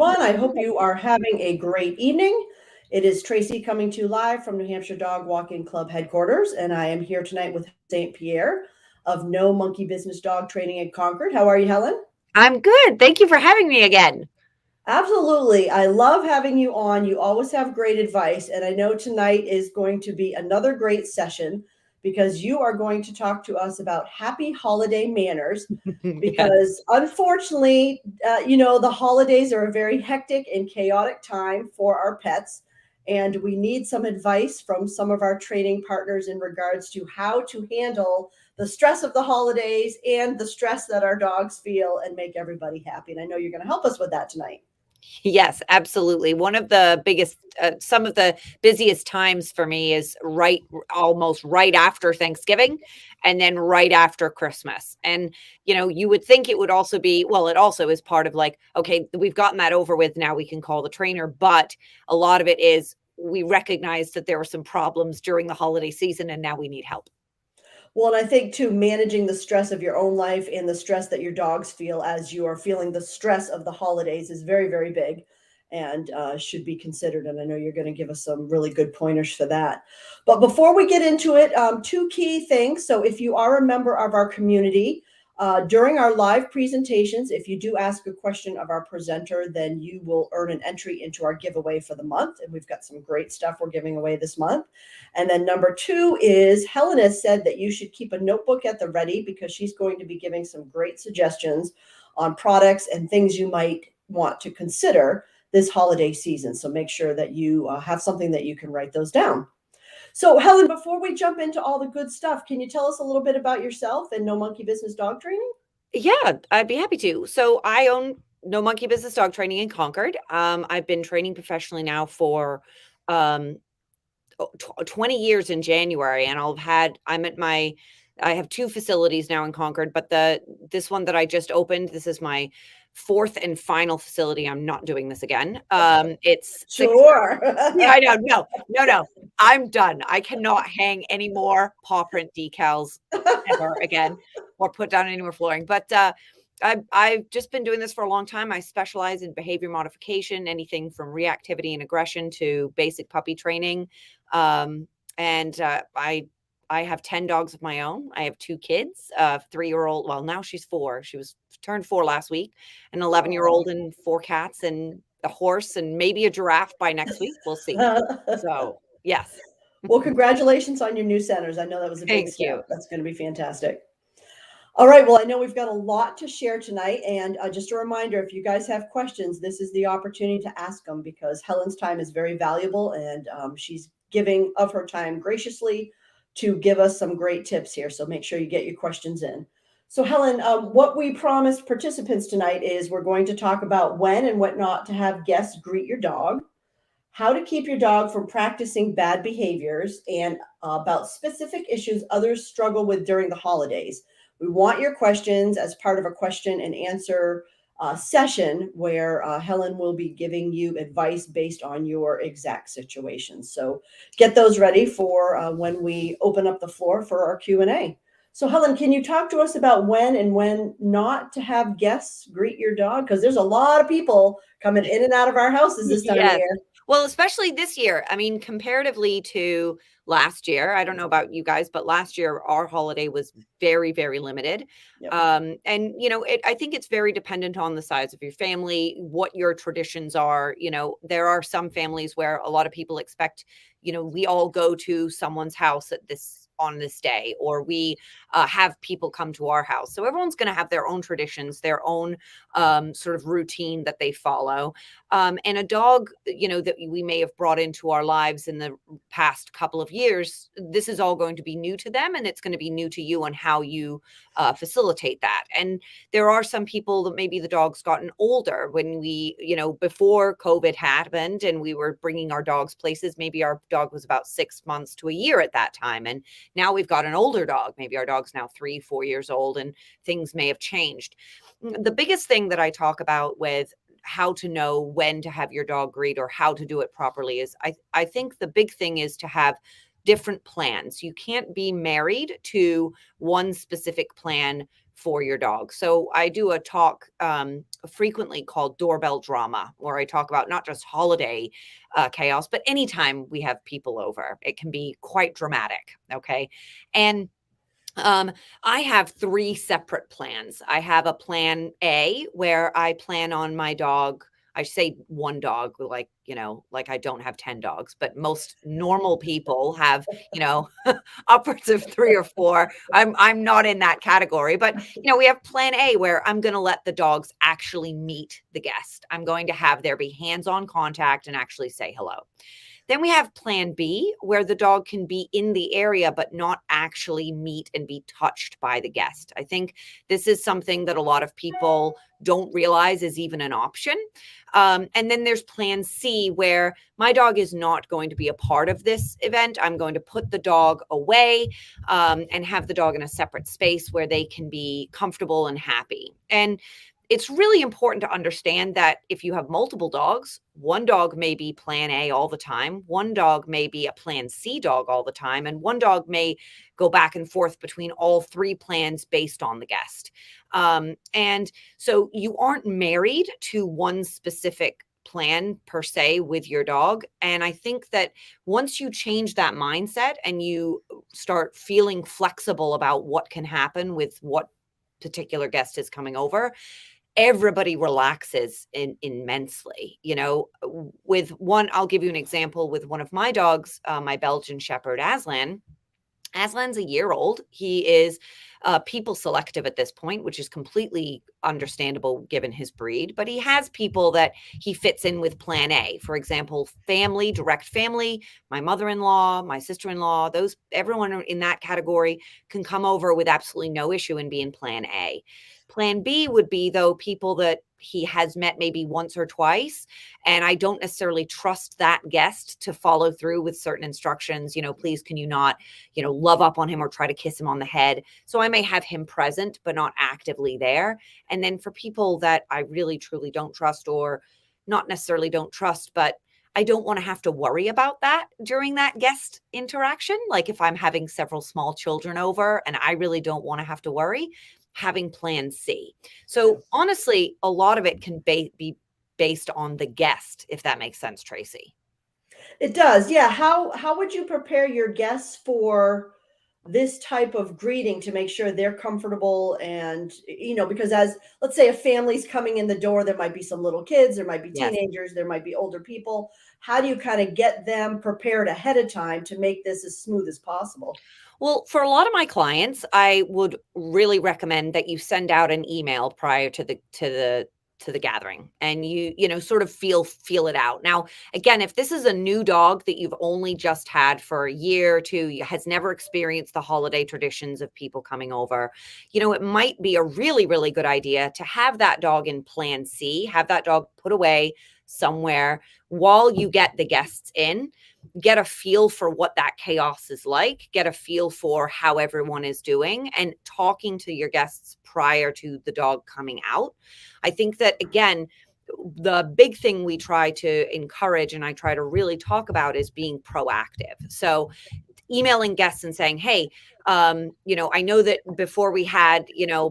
everyone. I hope you are having a great evening. It is Traci coming to you live from New Hampshire Dog Walking Club headquarters, and I am here tonight with St. Pierre of No Monkey Business Dog Training in Concord. How are you, Helen? I'm good. Thank you for having me again. Absolutely. I love having you on. You always have great advice, and I know tonight is going to be another great session because you are going to talk to us about happy holiday manners. Yes. Because unfortunately, the holidays are a very hectic and chaotic time for our pets. And we need some advice from some of our training partners in regards to how to handle the stress of the holidays and the stress that our dogs feel and make everybody happy. And I know you're going to help us with that tonight. Yes, absolutely. One of the biggest, some of the busiest times for me is almost right after Thanksgiving and then right after Christmas. And, you would think it would also be, well, it also is part of like, okay, we've gotten that over with. Now we can call the trainer. But a lot of it is we recognize that there were some problems during the holiday season and now we need help. Well, and I think too, managing the stress of your own life and the stress that your dogs feel as you are feeling the stress of the holidays is very, very big and should be considered. And I know you're going to give us some really good pointers for that. But before we get into it, two key things. So if you are a member of our community, during our live presentations, if you do ask a question of our presenter, then you will earn an entry into our giveaway for the month. And we've got some great stuff we're giving away this month. And then number two is Helen has said that you should keep a notebook at the ready because she's going to be giving some great suggestions on products and things you might want to consider this holiday season. So make sure that you have something that you can write those down. So Helen, before we jump into all the good stuff, can you tell us a little bit about yourself and No Monkey Business Dog Training? Yeah, I'd be happy to. So I own No Monkey Business Dog Training in Concord. I've been training professionally now for 20 years in January, and I have two facilities now in Concord, but this one that I just opened, this is my fourth and final facility. I'm not doing this again. It's Sure. Yeah, I know. No. I'm done. I cannot hang any more paw print decals ever again or put down any more flooring. But I've just been doing this for a long time. I specialize in behavior modification, anything from reactivity and aggression to basic puppy training. And I have 10 dogs of my own. I have two kids, a 3-year-old. Well, now she's 4. She turned 4 last week, an 11-year-old and 4 cats and a horse and maybe a giraffe by next week. We'll see. So, yes. Well, congratulations on your new centers. I know that was a big Thank step. you. That's going to be fantastic. All right. Well, I know we've got a lot to share tonight. And just a reminder, if you guys have questions, this is the opportunity to ask them because Helen's time is very valuable and she's giving of her time graciously to give us some great tips here. So make sure you get your questions in. So Helen, what we promised participants tonight is we're going to talk about when and what not to have guests greet your dog, how to keep your dog from practicing bad behaviors, and about specific issues others struggle with during the holidays. We want your questions as part of a question and answer session where Helen will be giving you advice based on your exact situation. So get those ready for when we open up the floor for our Q&A. So Helen, can you talk to us about when and when not to have guests greet your dog? Because there's a lot of people coming in and out of our houses this time of year. Well, especially this year. I mean, comparatively to last year, I don't know about you guys, but last year our holiday was very, very limited. Yep. And I think it's very dependent on the size of your family, what your traditions are. There are some families where a lot of people expect, we all go to someone's house on this day, or we have people come to our house. So everyone's going to have their own traditions, their own sort of routine that they follow. And a dog, that we may have brought into our lives in the past couple of years, this is all going to be new to them, and it's going to be new to you on how you facilitate that. And there are some people that maybe the dog's gotten older when we, before COVID happened and we were bringing our dogs places, maybe our dog was about 6 months to a year at that time. And now we've got an older dog. Maybe our dog's now 3-4 years old and things may have changed. The biggest thing that I talk about with how to know when to have your dog greet or how to do it properly is I think the big thing is to have different plans. You can't be married to one specific plan for your dog. So I do a talk frequently called doorbell drama, where I talk about not just holiday chaos, but anytime we have people over, it can be quite dramatic. Okay. And I have 3 separate plans. I have a plan A where I plan on my dog. I say one dog, like, like I don't have 10 dogs, but most normal people have, upwards of 3 or 4. I'm not in that category, but we have plan A where I'm going to let the dogs actually meet the guest. I'm going to have there be hands-on contact and actually say hello. Then we have plan B, where the dog can be in the area, but not actually meet and be touched by the guest. I think this is something that a lot of people don't realize is even an option. And then there's plan C, where my dog is not going to be a part of this event. I'm going to put the dog away and have the dog in a separate space where they can be comfortable and happy. And it's really important to understand that if you have multiple dogs, one dog may be plan A all the time, one dog may be a plan C dog all the time, and one dog may go back and forth between all 3 plans based on the guest. And so you aren't married to one specific plan per se with your dog. And I think that once you change that mindset and you start feeling flexible about what can happen with what particular guest is coming over, everybody relaxes immensely. With one, I'll give you an example with one of my dogs, my Belgian Shepherd, Aslan. Aslan's a year old. He is people selective at this point, which is completely understandable given his breed, but he has people that he fits in with plan A. For example, family, direct family, my mother-in-law, my sister-in-law, everyone in that category can come over with absolutely no issue and be in plan A. Plan B would be, though, people that he has met maybe once or twice, and I don't necessarily trust that guest to follow through with certain instructions. Please, can you not, love up on him or try to kiss him on the head? So I may have him present, but not actively there. And then for people that I really, truly don't trust, or not necessarily don't trust, but I don't want to have to worry about that during that guest interaction. Like if I'm having several small children over and I really don't want to have to worry, having plan C. So honestly, a lot of it can be based on the guest, if that makes sense, Traci. It does. Yeah. How would you prepare your guests for this type of greeting to make sure they're comfortable? And because as let's say a family's coming in the door, there might be some little kids, there might be Yes. teenagers, there might be older people. How do you kind of get them prepared ahead of time to make this as smooth as possible? Well, for a lot of my clients, I would really recommend that you send out an email prior to the gathering, and you sort of feel it out. Now, again, if this is a new dog that you've only just had for a year or two, has never experienced the holiday traditions of people coming over, it might be a really, really good idea to have that dog in plan C, have that dog put away somewhere while you get the guests in. Get a feel for what that chaos is like, get a feel for how everyone is doing, and talking to your guests prior to the dog coming out. I think that, again, the big thing we try to encourage and I try to really talk about is being proactive. So emailing guests and saying, hey, I know that before we had,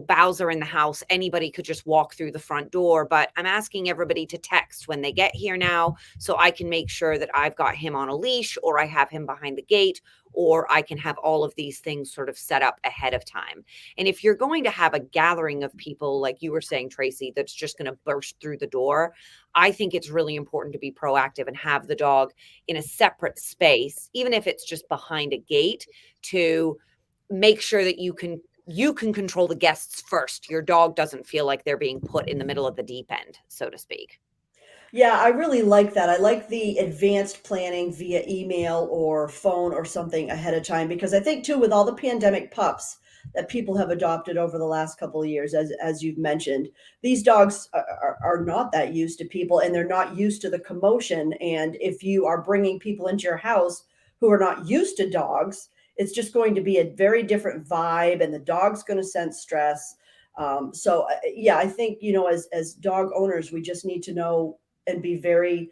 Bowser in the house, anybody could just walk through the front door, but I'm asking everybody to text when they get here now, so I can make sure that I've got him on a leash, or I have him behind the gate, or I can have all of these things sort of set up ahead of time. And if you're going to have a gathering of people, like you were saying, Traci, that's just going to burst through the door, I think it's really important to be proactive and have the dog in a separate space, even if it's just behind a gate, to make sure that you can control the guests first. Your dog doesn't feel like they're being put in the middle of the deep end, so to speak. Yeah, I really like that. I like the advanced planning via email or phone or something ahead of time, because I think too, with all the pandemic pups that people have adopted over the last couple of years, as you've mentioned, these dogs are not that used to people, and they're not used to the commotion. And if you are bringing people into your house who are not used to dogs, it's just going to be a very different vibe, and the dog's going to sense stress. Yeah, I think as dog owners, we just need to know and be very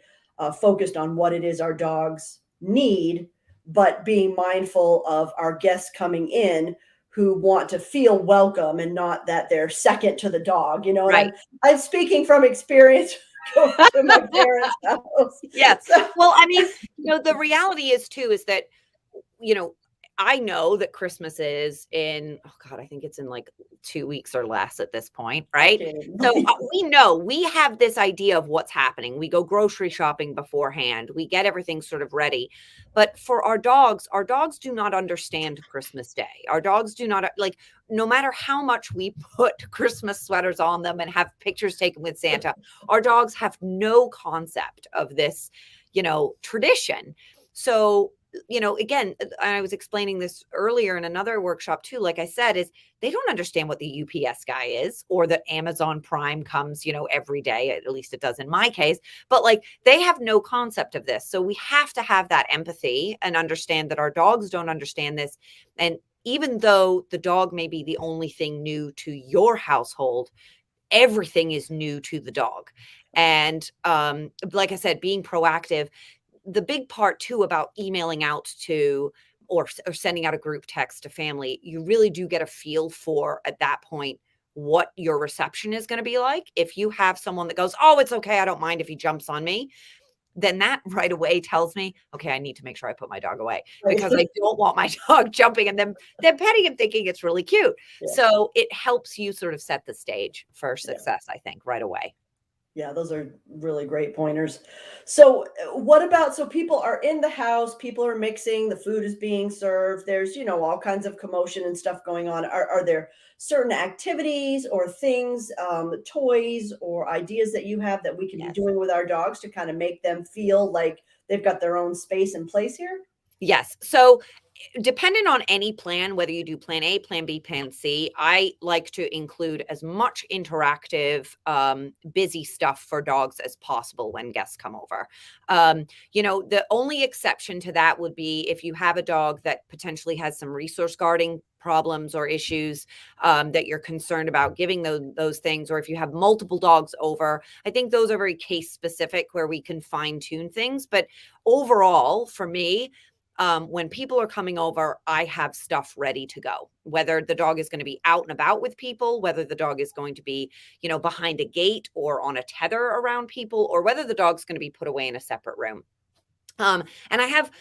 focused on what it is our dogs need, but being mindful of our guests coming in who want to feel welcome and not that they're second to the dog, you know. And Right. I'm speaking from experience going to my parents' house. Yes. So, Well, I mean, the reality is too, is that, I know that Christmas is in, oh God, I think it's in like 2 weeks or less at this point, right? can't even So believe it. we know we have this idea of what's happening. We go grocery shopping beforehand. We get everything sort of ready. But for our dogs do not understand Christmas Day. Our dogs do not like, no matter how much we put Christmas sweaters on them and have pictures taken with Santa, our dogs have no concept of this, tradition. So again, I was explaining this earlier in another workshop too, like I said, is they don't understand what the UPS guy is or that Amazon Prime comes, every day, at least it does in my case, but like they have no concept of this. So we have to have that empathy and understand that our dogs don't understand this. And even though the dog may be the only thing new to your household, everything is new to the dog. And like I said, being proactive, the big part too about emailing out to or sending out a group text to family, you really do get a feel for at that point what your reception is going to be like. If you have someone that goes, oh, it's okay, I don't mind if he jumps on me, then that right away tells me, okay, I need to make sure I put my dog away Right. because I don't want my dog jumping and then petting and thinking it's really cute. Yeah. So it helps you sort of set the stage for Yeah. success, I think, right away. Yeah, those are really great pointers. So, what about so people are in the house, people are mixing, the food is being served, there's, all kinds of commotion and stuff going on. Are there certain activities or things, toys or ideas that you have that we can be Yes. doing with our dogs to kind of make them feel like they've got their own space and place here? Yes. So depending on any plan, whether you do plan A, plan B, plan C, I like to include as much interactive, busy stuff for dogs as possible when guests come over. The only exception to that would be if you have a dog that potentially has some resource guarding problems or issues that you're concerned about giving those things, or if you have multiple dogs over. I think those are very case specific where we can fine tune things. But overall, for me, when people are coming over, I have stuff ready to go, whether the dog is going to be out and about with people, whether the dog is going to be, behind a gate or on a tether around people, or whether the dog's going to be put away in a separate room. And I have,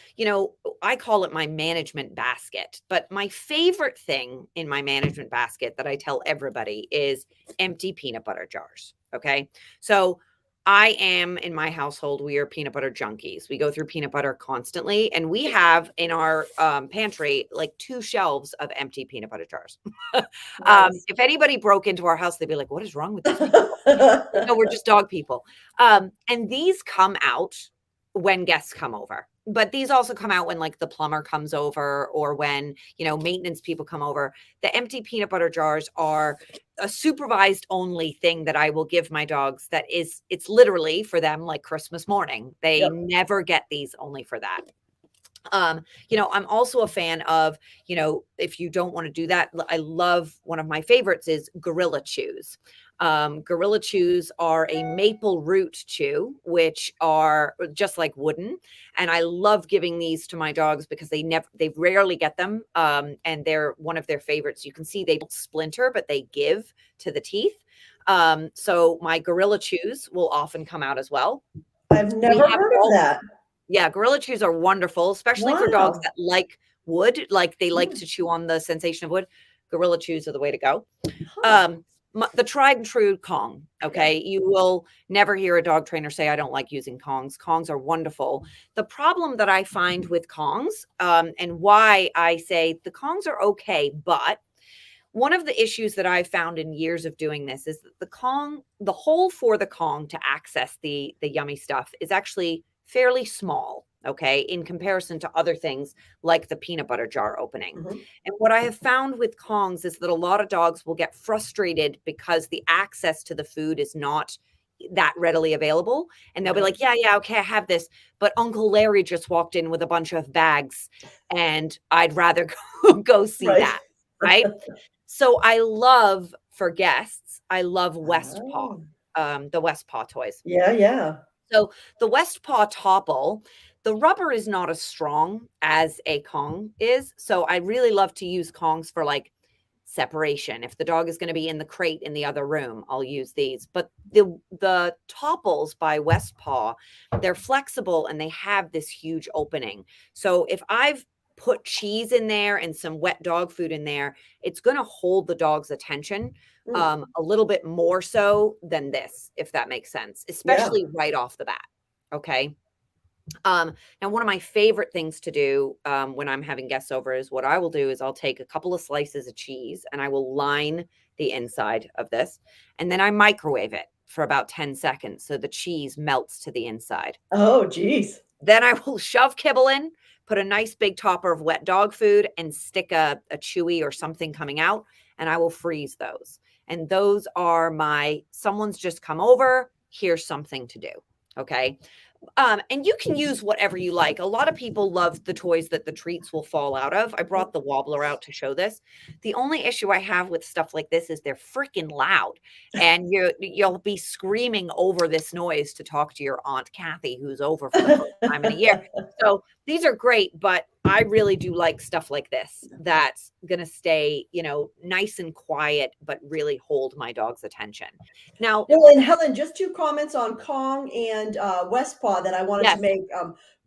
I call it my management basket, but my favorite thing in my management basket that I tell everybody is empty peanut butter jars. Okay. So I am in my household, we are peanut butter junkies. We go through peanut butter constantly, and we have in our pantry like 2 shelves of empty peanut butter jars. Nice. If anybody broke into our house, they'd be like, what is wrong with these people? No, we're just dog people. And these come out when guests come over. But these also come out when like the plumber comes over or when, maintenance people come over. The empty peanut butter jars are a supervised only thing that I will give my dogs it's literally for them like Christmas morning. They Yep. never get these, only for that. I'm also a fan of, if you don't want to do that, I love, one of my favorites is Gorilla Chews. Gorilla Chews are a maple root chew, which are just like wooden. And I love giving these to my dogs because they rarely get them. And they're one of their favorites. You can see they don't splinter, but they give to the teeth. So my Gorilla Chews will often come out as well. I've We never have heard of that. Yeah, Gorilla Chews are wonderful, especially for dogs Wow. that like wood, like they like Mm. to chew on the sensation of wood. Gorilla Chews are the way to go. Huh. Um, the tried and true Kong. Yeah. Okay. You will never hear a dog trainer say, I don't like using Kongs. Kongs are wonderful. The problem that I find with Kongs, and why I say the Kongs are okay, but one of the issues that I've found in years of doing this is that the hole for the Kong to access the yummy stuff is actually fairly small, okay, in comparison to other things like the peanut butter jar opening. Mhm. And what I have found with Kongs is that a lot of dogs will get frustrated because the access to the food is not that readily available. And they'll be Right. like, yeah, okay, I have this, but Uncle Larry just walked in with a bunch of bags and I'd rather go see Right. that. Right. So I love, for guests, I love West Paw, Oh. the West Paw toys. Yeah, yeah. So the West Paw Topple, the rubber is not as strong as a Kong is. So I really love to use Kongs for like separation. If the dog is going to be in the crate in the other room, I'll use these. But the topples by Westpaw, they're flexible and they have this huge opening. So if I've put cheese in there and some wet dog food in there, it's going to hold the dog's attention a little bit more so than this, if that makes sense, especially right off the bat. Okay. Now, one of my favorite things to do when I'm having guests over is what I will do is I'll take a couple of slices of cheese and I will line the inside of this, and then I microwave it for about 10 seconds so the cheese melts to the inside. Oh, geez. Then I will shove kibble in, put a nice big topper of wet dog food, and stick a chewy or something coming out, and I will freeze those. And those are someone's just come over, here's something to do. Okay. And you can use whatever you like. A lot of people love the toys that the treats will fall out of. I brought the wobbler out to show this. The only issue I have with stuff like this is they're freaking loud, and you'll be screaming over this noise to talk to your Aunt Kathy, who's over for the first time in a year. So these are great, but I really do like stuff like this that's going to stay, nice and quiet, but really hold my dog's attention. Now, well, and Helen, just 2 comments on Kong and Westpaw that I wanted to make.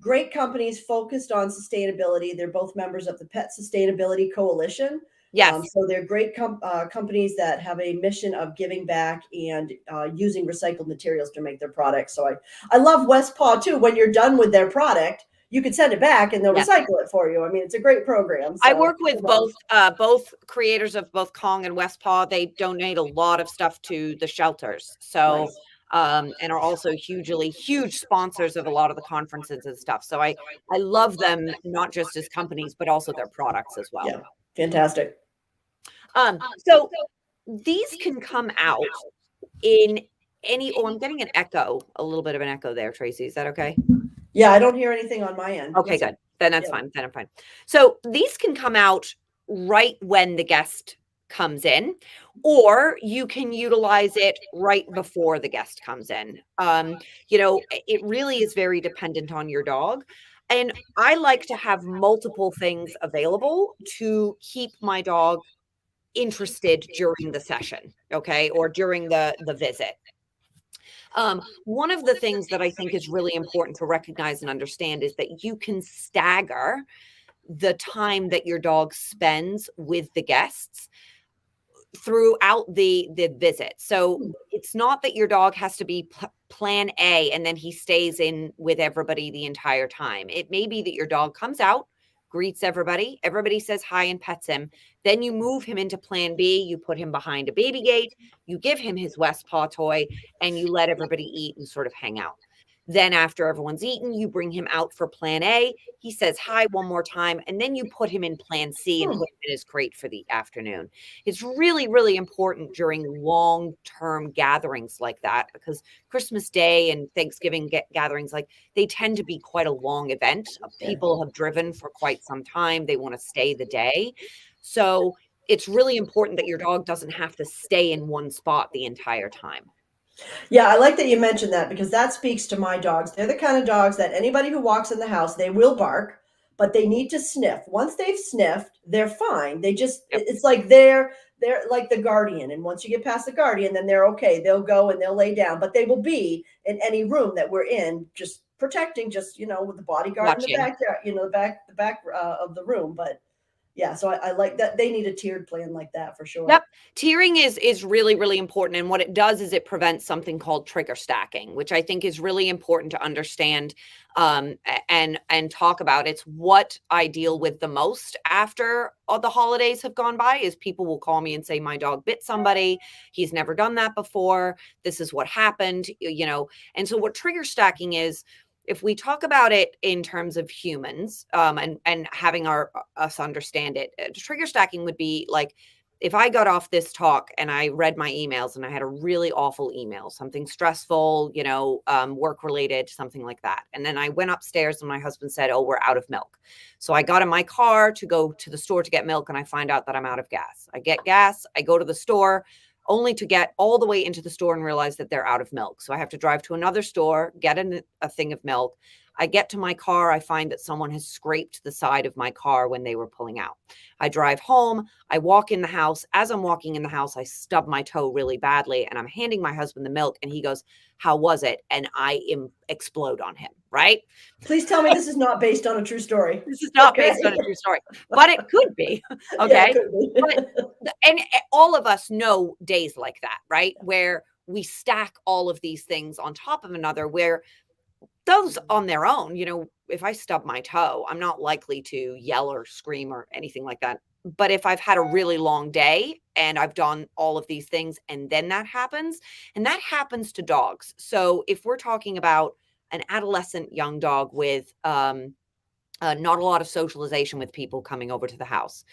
Great companies focused on sustainability. They're both members of the Pet Sustainability Coalition. Yes. So they're great companies that have a mission of giving back and using recycled materials to make their products. So I love Westpaw too. When you're done with their product, you can send it back and they'll recycle it for you. I mean, it's a great program. So I work with both creators of both Kong and Westpaw. They donate a lot of stuff to the shelters. So, nice. And are also huge sponsors of a lot of the conferences and stuff. So I love them, not just as companies, but also their products as well. Yeah, fantastic. So these can come out in I'm getting an echo, a little bit of an echo there, Traci. Is that okay? Yeah, I don't hear anything on my end. Okay, good. Then that's fine. Then I'm fine. So these can come out right when the guest comes in, or you can utilize it right before the guest comes in. It really is very dependent on your dog. And I like to have multiple things available to keep my dog interested during the session, okay, or during the visit. One of the things that I think is really important to recognize and understand is that you can stagger the time that your dog spends with the guests throughout the visit. So it's not that your dog has to be plan A and then he stays in with everybody the entire time. It may be that your dog comes out, greets everybody says hi and pets him. Then you move him into plan B, you put him behind a baby gate, you give him his Westpaw toy, and you let everybody eat and sort of hang out. Then after everyone's eaten, you bring him out for plan A. He says hi one more time, and then you put him in plan C and put him in his crate for the afternoon. It's really, really important during long-term gatherings like that, because Christmas Day and Thanksgiving gatherings, they tend to be quite a long event. People have driven for quite some time. They want to stay the day. So it's really important that your dog doesn't have to stay in one spot the entire time. Yeah, I like that you mentioned that, because that speaks to my dogs. They're the kind of dogs that anybody who walks in the house, they will bark, but they need to sniff. Once they've sniffed, they're fine. They just, it's like they're like the guardian. And once you get past the guardian, then they're okay. They'll go and they'll lay down, but they will be in any room that we're in, just protecting, with the bodyguard in the backyard, the back of the room. But yeah, so I like that. They need a tiered plan like that for sure. Yep. Tiering is really, really important. And what it does is it prevents something called trigger stacking, which I think is really important to understand and talk about. It's what I deal with the most after all the holidays have gone by is people will call me and say, my dog bit somebody. He's never done that before. This is what happened, And so what trigger stacking is, if we talk about it in terms of humans and having us understand it, trigger stacking would be like, if I got off this talk and I read my emails and I had a really awful email, something stressful, work related, something like that. And then I went upstairs and my husband said, oh, we're out of milk. So I got in my car to go to the store to get milk and I find out that I'm out of gas. I get gas, I go to the store, only to get all the way into the store and realize that they're out of milk. So I have to drive to another store, get a thing of milk. I get to my car, I find that someone has scraped the side of my car when they were pulling out. I drive home, I walk in the house. As I'm walking in the house, I stub my toe really badly, and I'm handing my husband the milk, and he goes, "How was it?" And I explode on him, right? Please tell me this is not based on a true story. This is not Okay. based on a true story, but it could be. Yeah, it Okay. could be. But, and all of us know days like that, right? Where we stack all of these things on top of another, where those on their own, if I stub my toe, I'm not likely to yell or scream or anything like that. But if I've had a really long day and I've done all of these things and then that happens, and that happens to dogs. So if we're talking about an adolescent young dog with not a lot of socialization with people coming over to the house,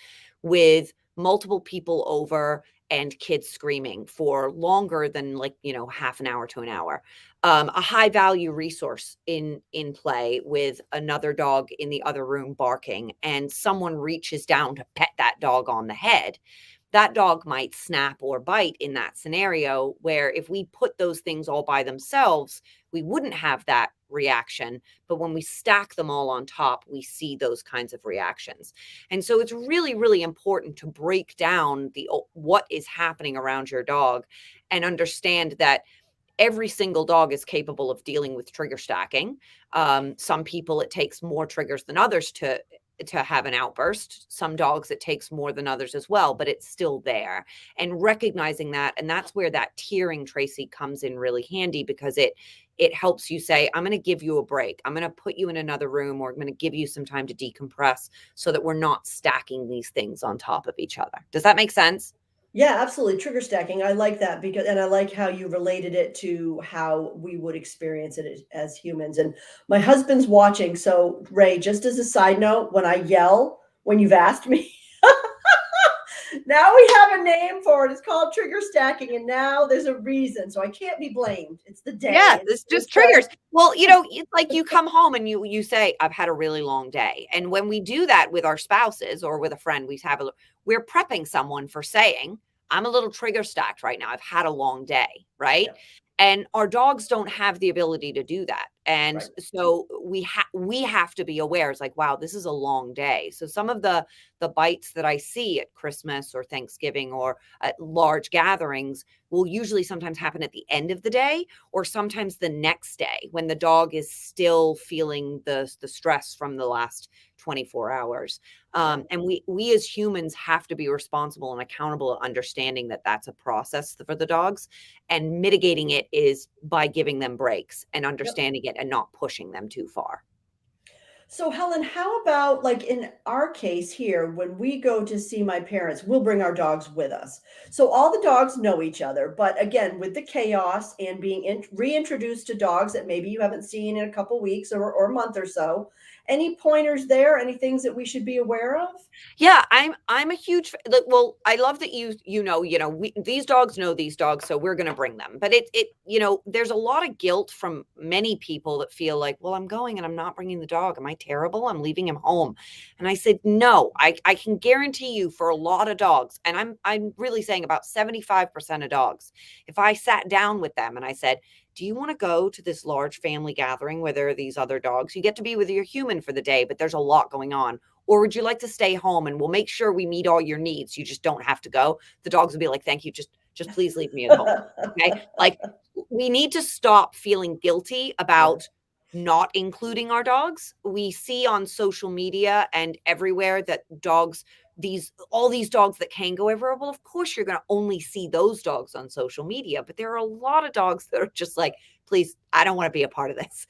with multiple people over and kids screaming for longer than, like, half an hour to an hour, a high value resource in play with another dog in the other room barking, and someone reaches down to pet that dog on the head, that dog might snap or bite in that scenario, where if we put those things all by themselves, we wouldn't have that reaction. But when we stack them all on top, we see those kinds of reactions. And so it's really, really important to break down what is happening around your dog and understand that every single dog is capable of dealing with trigger stacking. Some people, it takes more triggers than others to have an outburst. Some dogs, it takes more than others as well, but it's still there. And recognizing that, and that's where that tiering, Traci, comes in really handy, because it helps you say, I'm going to give you a break. I'm going to put you in another room, or I'm going to give you some time to decompress, so that we're not stacking these things on top of each other. Does that make sense? Yeah, absolutely. Trigger stacking. I like that, and I like how you related it to how we would experience it as humans. And my husband's watching. So, Ray, just as a side note, when I yell, when you've asked me, now we have a name for it. It's called trigger stacking. And now there's a reason. So I can't be blamed. It's the day. Yeah, it's just triggers. Well, it's like you come home and you say, I've had a really long day. And when we do that with our spouses or with a friend, we're prepping someone for saying, I'm a little trigger stacked right now. I've had a long day, right? Yep. And our dogs don't have the ability to do that. And Right. so we have to be aware. It's like, wow, this is a long day. So some of the bites that I see at Christmas or Thanksgiving or at large gatherings will usually sometimes happen at the end of the day, or sometimes the next day when the dog is still feeling the stress from the last 24 hours. And we as humans have to be responsible and accountable at understanding that that's a process for the dogs, and mitigating it is by giving them breaks and understanding it and not pushing them too far. So, Helen, how about, like, in our case here, when we go to see my parents, we'll bring our dogs with us. So all the dogs know each other, but again, with the chaos and being reintroduced to dogs that maybe you haven't seen in a couple weeks or a month or so, any pointers there? Any things that we should be aware of? Yeah, I'm a huge well, I love that these dogs know these dogs, so we're going to bring them. But there's a lot of guilt from many people that feel like, well, I'm going and I'm not bringing the dog. Am I terrible? I'm leaving him home. And I said, no, I can guarantee you, for a lot of dogs, and I'm really saying about 75% of dogs, if I sat down with them and I said, do you want to go to this large family gathering where there are these other dogs? You get to be with your human for the day, but there's a lot going on. Or would you like to stay home and we'll make sure we meet all your needs? You just don't have to go. The dogs will be like, thank you. Just please leave me at home. Okay. Like, we need to stop feeling guilty about not including our dogs. We see on social media and everywhere that all these dogs that can go everywhere. Well, of course you're going to only see those dogs on social media, but there are a lot of dogs that are just like, please, I don't want to be a part of this.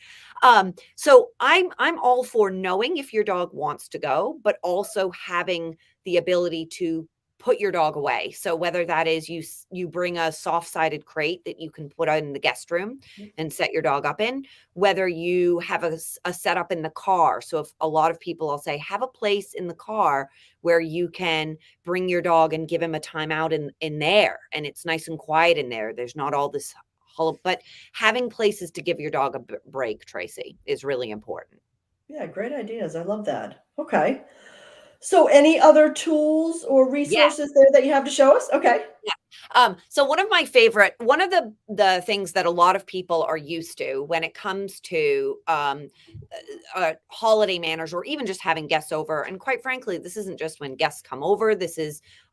So I'm all for knowing if your dog wants to go, but also having the ability to put your dog away. So whether that is you bring a soft-sided crate that you can put in the guest room and set your dog up in, whether you have a setup in the car. So if a lot of people, I'll say, have a place in the car where you can bring your dog and give him a timeout in there, and it's nice and quiet in there. There's not all this hull, but having places to give your dog a break, Traci, is really important. Yeah, great ideas. I love that. Okay. So any other tools or Yeah. resources there that you have to show us? Okay. Yeah. So one of the things that a lot of people are used to when it comes to holiday manners, or even just having guests over, and quite frankly, this isn't just when guests come over.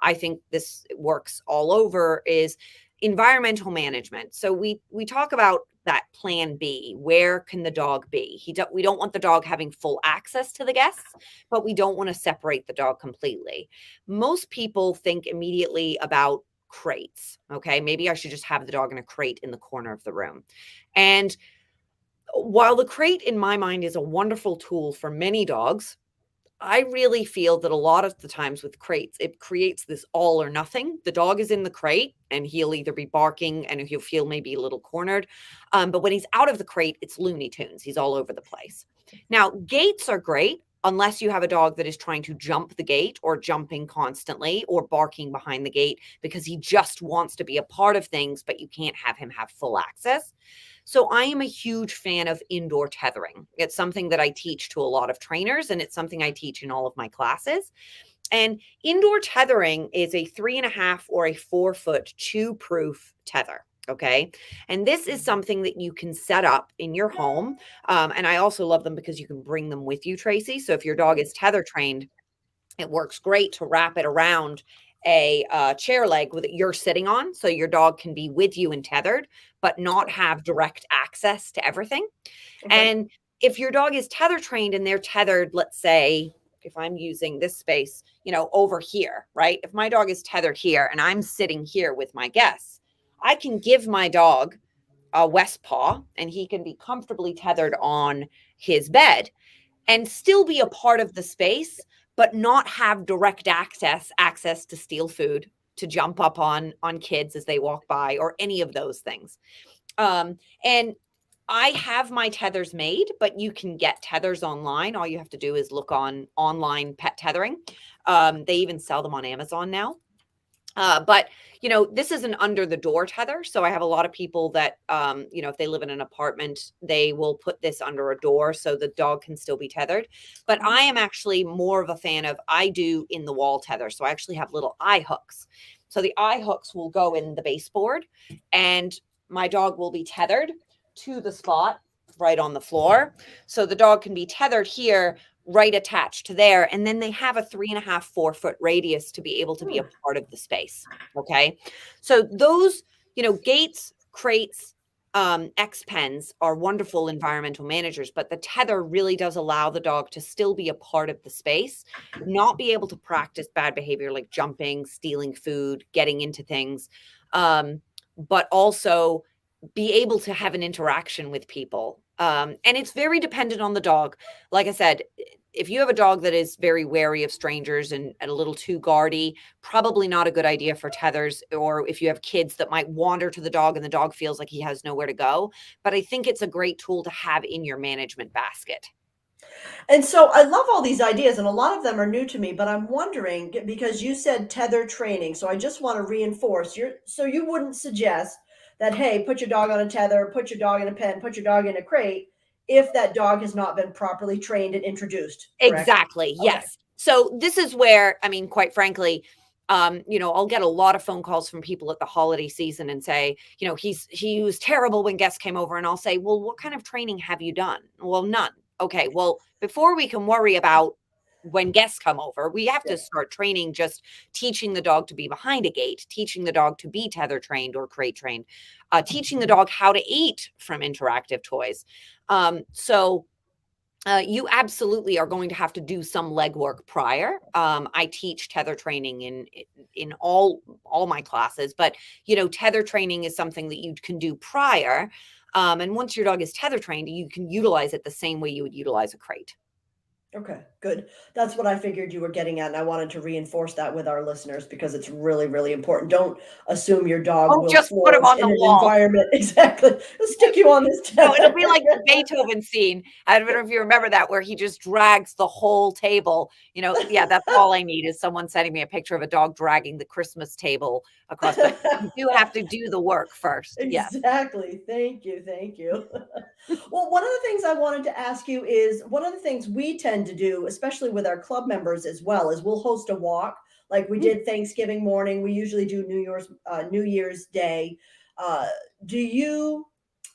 I think this works all over, is environmental management. So we talk about that plan B. Where can the dog be? We don't want the dog having full access to the guests, but we don't want to separate the dog completely. Most people think immediately about crates. Okay, maybe I should just have the dog in a crate in the corner of the room. And while the crate in my mind is a wonderful tool for many dogs, I really feel that a lot of the times with crates, it creates this all or nothing. The dog is in the crate and he'll either be barking and he'll feel maybe a little cornered. But when he's out of the crate, it's Looney Tunes. He's all over the place. Now, gates are great unless you have a dog that is trying to jump the gate or jumping constantly or barking behind the gate because he just wants to be a part of things, but you can't have him have full access. So I am a huge fan of indoor tethering. It's something that I teach to a lot of trainers, and it's something I teach in all of my classes. And indoor tethering is a 3.5 or a 4-foot chew-proof tether. Okay. And this is something that you can set up in your home. And I also love them because you can bring them with you, Traci. So if your dog is tether trained, it works great to wrap it around a chair leg that you're sitting on, so your dog can be with you and tethered, but not have direct access to everything. Okay. And if your dog is tether trained and they're tethered, let's say, if I'm using this space, over here, right? If my dog is tethered here and I'm sitting here with my guests, I can give my dog a West Paw and he can be comfortably tethered on his bed and still be a part of the space, but not have direct access to steal food, to jump up on kids as they walk by, or any of those things. And I have my tethers made, but you can get tethers online. All you have to do is look on online pet tethering. They even sell them on Amazon now. But this is an under the door tether. So I have a lot of people that, if they live in an apartment, they will put this under a door so the dog can still be tethered. But I am actually more of a fan of, I do in the wall tether. So I actually have little eye hooks. So the eye hooks will go in the baseboard and my dog will be tethered to the spot right on the floor. So the dog can be tethered here, right attached to there, and then they have a 3.5, 4-foot radius to be able to be a part of the space. Okay, so those gates, crates, X pens are wonderful environmental managers, but the tether really does allow the dog to still be a part of the space, not be able to practice bad behavior like jumping, stealing food, getting into things, but also be able to have an interaction with people. And it's very dependent on the dog. Like I said, if you have a dog that is very wary of strangers and a little too guardy, probably not a good idea for tethers. Or if you have kids that might wander to the dog and the dog feels like he has nowhere to go. But I think it's a great tool to have in your management basket. And so I love all these ideas, and a lot of them are new to me, but I'm wondering because you said tether training. So I just want to reinforce so you wouldn't suggest that, hey, put your dog on a tether, put your dog in a pen, put your dog in a crate if that dog has not been properly trained and introduced, correct? Exactly. Okay. Yes. So this is where, I mean, quite frankly, I'll get a lot of phone calls from people at the holiday season and say, he was terrible when guests came over. And I'll say, well, what kind of training have you done? Well, none. Okay. Well, before we can worry about when guests come over, we have to start training, just teaching the dog to be behind a gate, teaching the dog to be tether trained or crate trained, teaching the dog how to eat from interactive toys. You absolutely are going to have to do some legwork prior. I teach tether training in all my classes, but tether training is something that you can do prior. And once your dog is tether trained, you can utilize it the same way you would utilize a crate. Okay, good. That's what I figured you were getting at, and I wanted to reinforce that with our listeners because it's really, really important. Don't assume your dog Don't will just put him flourish on in the an wall. environment. Exactly. Let's stick you on this No, it'll tether. be like the Beethoven scene. I don't know if you remember that, where he just drags the whole table. Yeah, that's all I need is someone sending me a picture of a dog dragging the Christmas table across. But you do have to do the work first. Yes. Exactly. Thank you. Thank you. Well, one of the things I wanted to ask you is one of the things we tend to do, especially with our club members as well, is we'll host a walk Like we did Thanksgiving morning. We usually do New Year's Day. Do you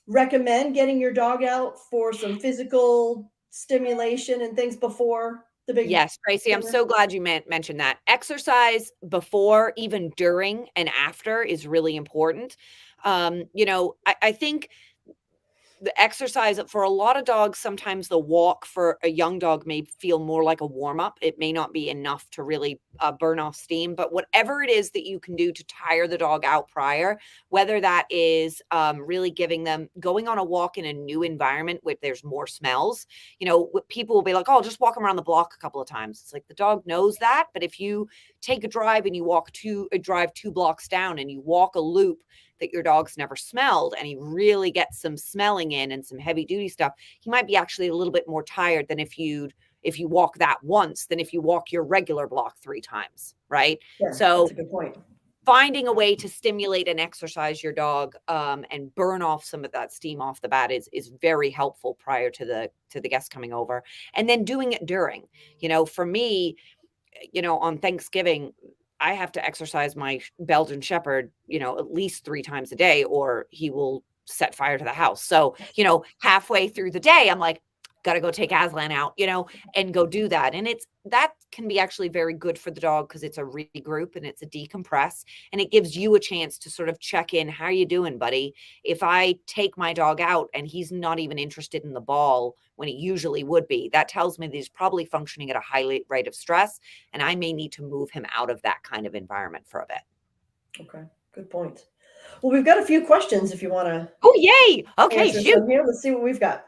recommend getting your dog out for some physical stimulation and things before the big Yes, Traci, I'm dinner? so glad you mentioned that. Exercise before, even during and after is really important. I think the exercise for a lot of dogs, sometimes the walk for a young dog may feel more like a warm up. It may not be enough to really burn off steam, but whatever it is that you can do to tire the dog out prior, whether that is really giving them going on a walk in a new environment where there's more smells. People will be like, oh, just walk around the block a couple of times. It's like the dog knows that. But if you take a drive and you drive 2 blocks down and you walk a loop that your dog's never smelled and he really gets some smelling in and some heavy duty stuff, he might be actually a little bit more tired than if you walk that once than if you walk your regular block 3 times, right? Yeah, So that's a good point. finding a way to stimulate and exercise your dog and burn off some of that steam off the bat is very helpful prior to the guests coming over, and then doing it during. For me, on Thanksgiving, I have to exercise my Belgian Shepherd, at least 3 times a day, or he will set fire to the house. So, halfway through the day, I'm like, got to go take Aslan out, and go do that. And that can be actually very good for the dog because it's a regroup and it's a decompress, and it gives you a chance to sort of check in. How are you doing, buddy? If I take my dog out and he's not even interested in the ball when he usually would be, that tells me that he's probably functioning at a high rate of stress, and I may need to move him out of that kind of environment for a bit. Okay, good point. Well, we've got a few questions if you want to. Oh, yay. Okay, shoot. Some here. Let's see what we've got.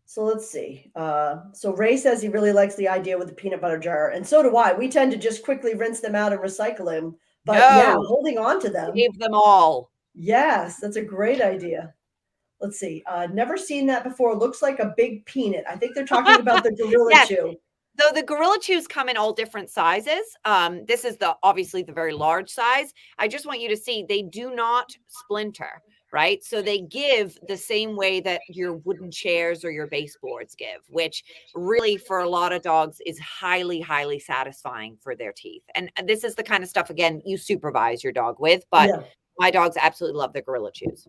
So let's see. So Ray says he really likes the idea with the peanut butter jar, and so do I. We tend to just quickly rinse them out and recycle them, but yeah, holding on to them. Save them all. Yes, that's a great idea. Let's see. Never seen that before. Looks like a big peanut. I think they're talking about the Gorilla Yes. Chew. So the Gorilla Chews come in all different sizes. This is obviously the very large size. I just want you to see they do not splinter, right? So they give the same way that your wooden chairs or your baseboards give, which really for a lot of dogs is highly, highly satisfying for their teeth. And this is the kind of stuff, again, you supervise your dog with, but my dogs absolutely love the Gorilla Chews.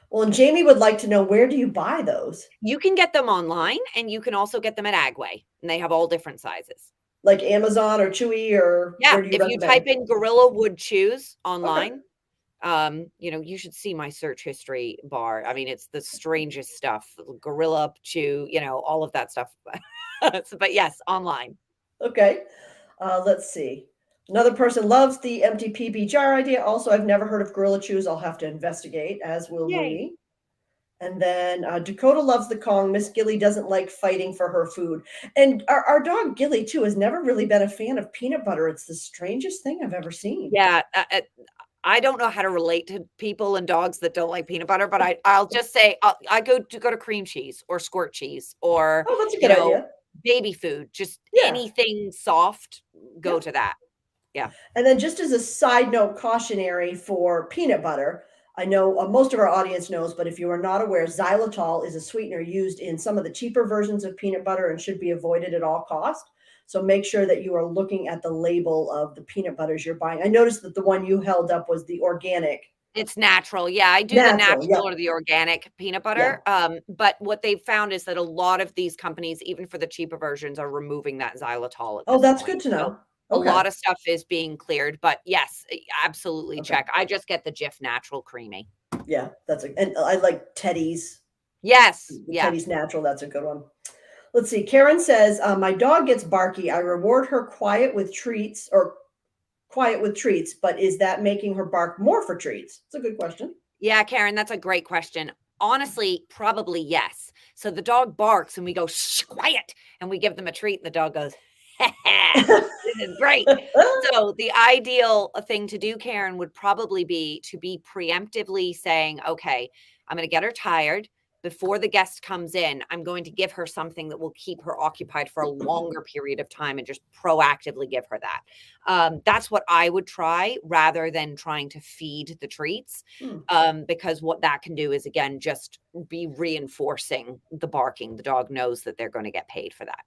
Well, and Jamie would like to know, where do you buy those? You can get them online, and you can also get them at Agway, and they have all different sizes. Like Amazon or Chewy, or yeah, if you type in Gorilla Wood Chews online, you should see my search history bar. I mean, it's the strangest stuff. Gorilla Chew, all of that stuff. But yes, online. Okay. Let's see. Another person loves the empty PB jar idea. Also, I've never heard of Gorilla Chews. I'll have to investigate, as will we. And then Dakota loves the Kong. Miss Gilly doesn't like fighting for her food. And our dog Gilly, too, has never really been a fan of peanut butter. It's the strangest thing I've ever seen. Yeah. I don't know how to relate to people and dogs that don't like peanut butter, but I'll just say I go to cream cheese or squirt cheese or, that's a good idea. Baby food, just anything soft, go to that. Yeah. And then just as a side note, cautionary for peanut butter, I know most of our audience knows, but if you are not aware, xylitol is a sweetener used in some of the cheaper versions of peanut butter and should be avoided at all costs. So make sure that you are looking at the label of the peanut butters you're buying. I noticed that the one you held up was the organic. It's natural. Yeah, I do the natural or the organic peanut butter. But what they've found is that a lot of these companies, even for the cheaper versions, are removing that xylitol. Oh, that's good to know. A lot of stuff is being cleared, but yes, absolutely check. I just get the Jif Natural Creamy. Yeah, and I like Teddy's. Yes. Teddy's Natural. That's a good one. Let's see. Karen says, my dog gets barky. I reward her quiet with treats, but is that making her bark more for treats? It's a good question. Yeah, Karen, that's a great question. Honestly, probably yes. So the dog barks and we go, shh, quiet, and we give them a treat and the dog goes, this is great. So the ideal thing to do, Karen, would probably be to be preemptively saying, okay, I'm going to get her tired before the guest comes in, I'm going to give her something that will keep her occupied for a longer period of time and just proactively give her that. That's what I would try rather than trying to feed the treats, because what that can do is, again, just be reinforcing the barking. The dog knows that they're going to get paid for that.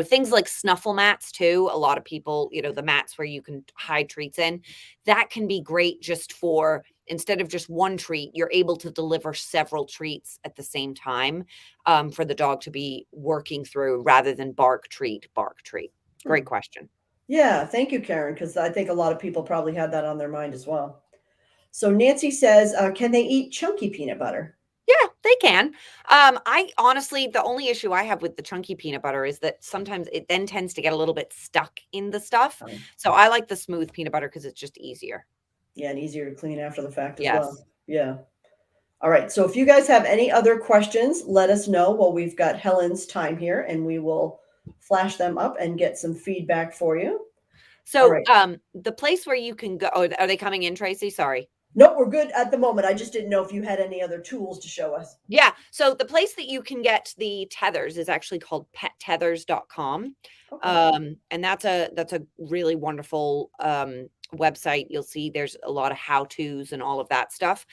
Things like snuffle mats too. A lot of people, the mats where you can hide treats in, that can be great just for, instead of just one treat, you're able to deliver several treats at the same time, for the dog to be working through rather than bark, treat, bark, treat. Great question. Yeah, thank you, Karen, because I think a lot of people probably had that on their mind as well. So Nancy says, can they eat chunky peanut butter? Yeah, they can. I honestly, the only issue I have with the chunky peanut butter is that sometimes it then tends to get a little bit stuck in the stuff. So I like the smooth peanut butter because it's just easier. Yeah, and easier to clean after the fact as Yes. well. Yeah. All right. So if you guys have any other questions, let us know. Well, we've got Helen's time here, and we will flash them up and get some feedback for you. So right. The place where you can go, are they coming in, Traci? Sorry. Nope, we're good at the moment. I just didn't know if you had any other tools to show us. Yeah. So the place that you can get the tethers is actually called pettethers.com. Okay. And that's a really wonderful website. You'll see there's a lot of how-tos and all of that stuff.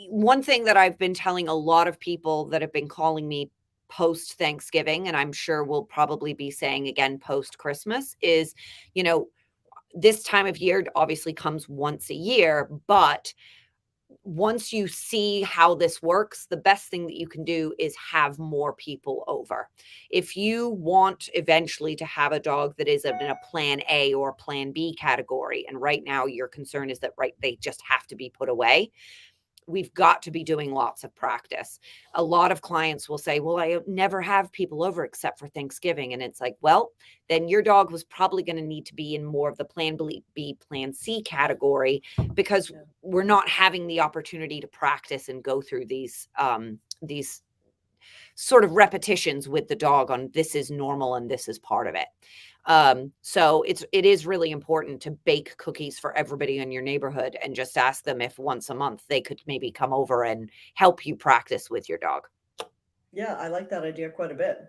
One thing that I've been telling a lot of people that have been calling me post Thanksgiving, and I'm sure we'll probably be saying again post Christmas, is, this time of year obviously comes once a year, but once you see how this works, the best thing that you can do is have more people over. If you want eventually to have a dog that is in a plan A or plan B category, and right now your concern is that, they just have to be put away, we've got to be doing lots of practice. A lot of clients will say, well, I never have people over except for Thanksgiving. And it's like, well, then your dog was probably going to need to be in more of the plan B, plan C category, because we're not having the opportunity to practice and go through these sort of repetitions with the dog on this is normal and this is part of it. So it is really important to bake cookies for everybody in your neighborhood and just ask them if once a month they could maybe come over and help you practice with your dog. Yeah, I like that idea quite a bit.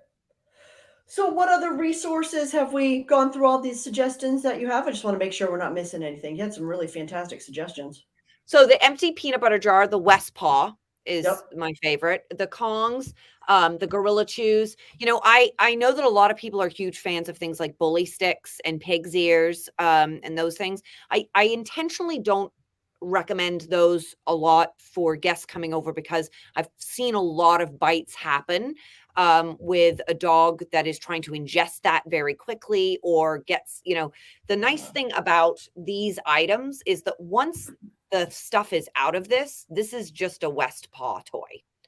So what other resources have we gone through all these suggestions that you have? I just want to make sure we're not missing anything. You had some really fantastic suggestions. So the empty peanut butter jar, the West Paw, is my favorite. The Kongs, the Gorilla Chews. I know that a lot of people are huge fans of things like bully sticks and pig's ears, and those things. I intentionally don't recommend those a lot for guests coming over, because I've seen a lot of bites happen with a dog that is trying to ingest that very quickly or gets, the nice thing about these items is that once the stuff is out of this is just a West Paw toy.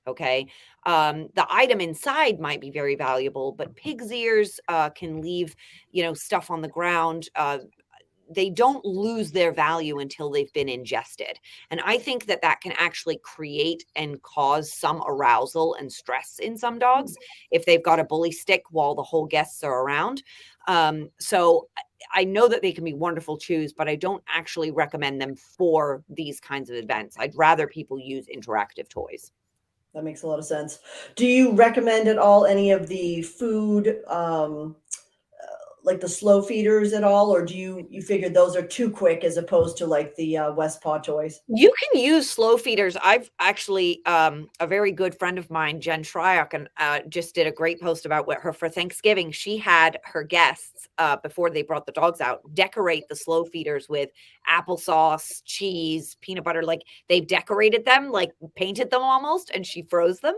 Okay. The item inside might be very valuable, but pig's ears can leave, stuff on the ground. They don't lose their value until they've been ingested. And I think that can actually create and cause some arousal and stress in some dogs if they've got a bully stick while the whole guests are around. So I know that they can be wonderful chews, but I don't actually recommend them for these kinds of events. I'd rather people use interactive toys. That makes a lot of sense. Do you recommend at all any of the food, like the slow feeders at all, or do you figure those are too quick as opposed to like the West Paw toys? You can use slow feeders. I've actually, a very good friend of mine, Jen Shryock, and just did a great post about what her for Thanksgiving. She had her guests, before they brought the dogs out, decorate the slow feeders with applesauce, cheese, peanut butter. Like they've decorated them, like painted them almost, and she froze them.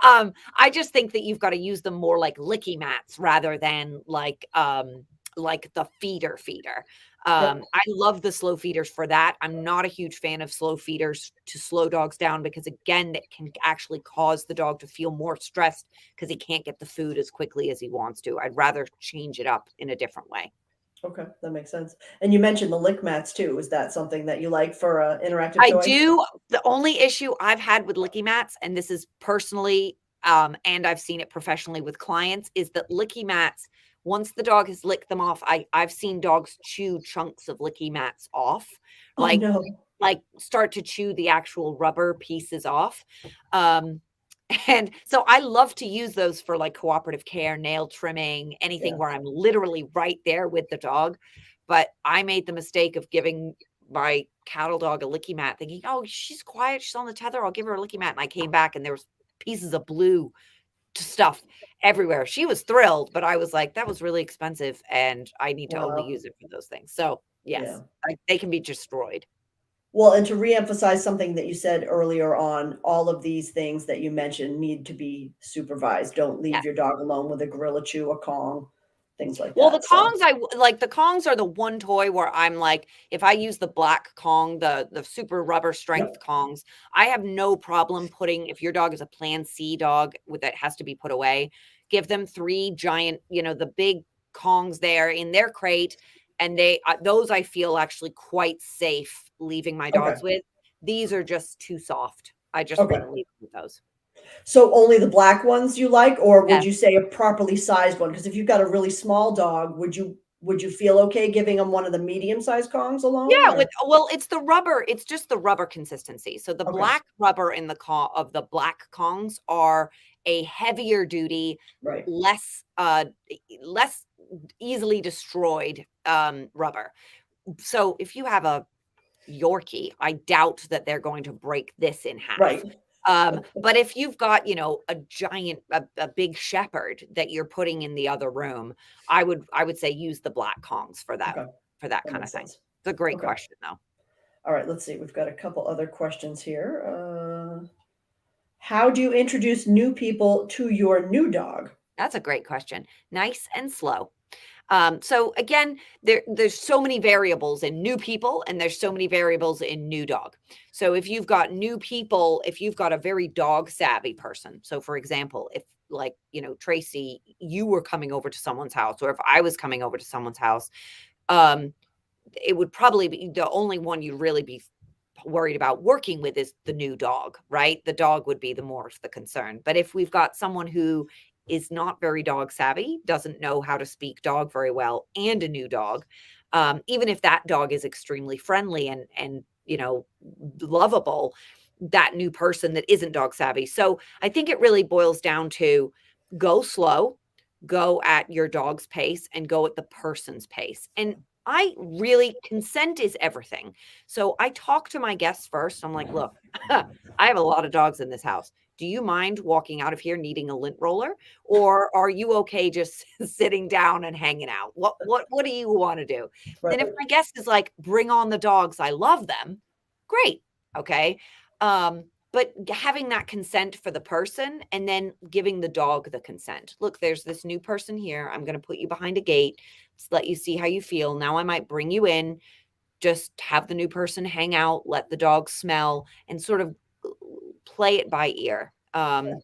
I just think that you've got to use them more like licky mats rather than like the feeder. I love the slow feeders for that. I'm not a huge fan of slow feeders to slow dogs down, because again, that can actually cause the dog to feel more stressed because he can't get the food as quickly as he wants to. I'd rather change it up in a different way. Okay, that makes sense. And you mentioned the lick mats too. Is that something that you like for an interactive I toy? do. The only issue I've had with licky mats, and this is personally, and I've seen it professionally with clients, is that licky mats, once the dog has licked them off, I've seen dogs chew chunks of licky mats off. Oh Like no. like start to chew the actual rubber pieces off. And so I love to use those for like cooperative care, nail trimming, anything Yeah. where I'm literally right there with the dog. But I made the mistake of giving my cattle dog a licky mat, thinking, oh, she's quiet, she's on the tether, I'll give her a licky mat. And I came back and there was pieces of blue stuff everywhere. She was thrilled, but I was like, that was really expensive and I need to only Wow. use it for those things. So Yeah. yes, they can be destroyed. Well, and to reemphasize something that you said earlier on, all of these things that you mentioned need to be supervised. Don't leave Yes. your dog alone with a gorilla chew, a Kong, things like Well, the that. So, Kongs, like the Kongs are the one toy where I'm like, if I use the black Kong, the super rubber strength yep. Kongs, I have no problem putting, if your dog is a Plan C dog that has to be put away, give them 3 giant, the big Kongs there in their crate. And those I feel actually quite safe leaving my Okay. dogs with. These are just too soft. I just Okay. wouldn't leave them with those. So only the black ones you like, or would Yeah. you say a properly sized one? Because if you've got a really small dog, would you feel okay giving them one of the medium-sized Kongs alone? Yeah, Or it's the rubber, it's just the rubber consistency. So the okay, black rubber in the of the black Kongs are a heavier duty, right. less easily destroyed rubber. So if you have a Yorkie, I doubt that they're going to break this in half. Right. But if you've got, a giant, a big shepherd that you're putting in the other room, I would say use the black Kongs for that Okay. That kind of makes thing. sense. It's a great Okay. question, though. All right, let's see. We've got a couple other questions here. How do you introduce new people to your new dog? That's a great question. Nice and slow. So again, there's so many variables in new people and there's so many variables in new dog. So if you've got new people, if you've got a very dog savvy person. So for example, if like, Traci, you were coming over to someone's house, or if I was coming over to someone's house, um, it would probably be the only one you'd really be worried about working with is the new dog, right? The dog would be the more of the concern. But if we've got someone who is not very dog savvy, doesn't know how to speak dog very well, and a new dog, even if that dog is extremely friendly and lovable, that new person that isn't dog savvy. So I think it really boils down to go slow, go at your dog's pace, and go at the person's pace. And I really consent is everything. So I talk to my guests first. I'm like, look, I have a lot of dogs in this house. Do you mind walking out of here needing a lint roller? Or are you okay just sitting down and hanging out? What do you want to do? Right. And if my guest is like, bring on the dogs, I love them, great. Okay. But having that consent for the person and then giving the dog the consent. Look, there's this new person here. I'm going to put you behind a gate. Let's let you see how you feel. Now I might bring you in, just have the new person hang out, let the dog smell, and sort of play it by ear. And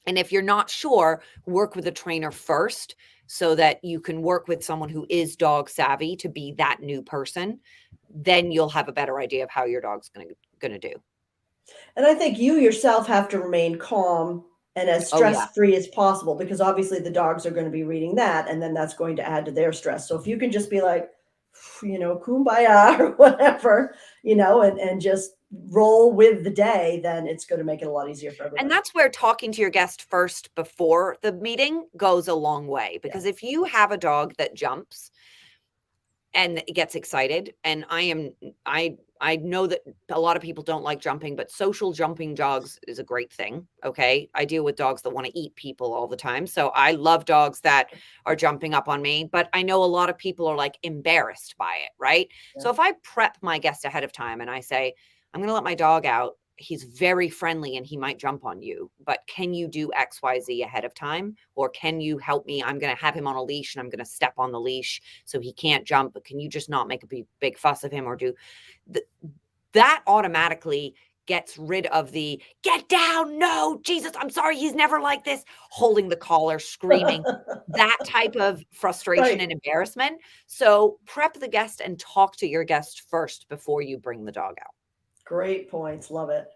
if you're not sure, work with a trainer first so that you can work with someone who is dog savvy to be that new person. Then you'll have a better idea of how your dog's going to do. And I think you yourself have to remain calm and as Oh yeah. stress-free as possible, because obviously the dogs are going to be reading that, and then that's going to add to their stress. So if you can just be like, kumbaya or whatever, and just roll with the day, then it's going to make it a lot easier for everybody. And that's where talking to your guest first before the meeting goes a long way, because if you have a dog that jumps and gets excited, and I know that a lot of people don't like jumping, but social jumping dogs is a great thing. Okay. I deal with dogs that want to eat people all the time. So I love dogs that are jumping up on me, but I know a lot of people are like embarrassed by it. Right. Yeah. So if I prep my guest ahead of time and I say, I'm going to let my dog out, he's very friendly and he might jump on you, but can you do XYZ ahead of time? Or can you help me? I'm going to have him on a leash and I'm going to step on the leash so he can't jump, but can you just not make a big fuss of him, or do that automatically gets rid of the get down. No, Jesus, I'm sorry. He's never like this. Holding the collar, screaming, that type of frustration and embarrassment. So prep the guest and talk to your guest first before you bring the dog out. Great points. Love it.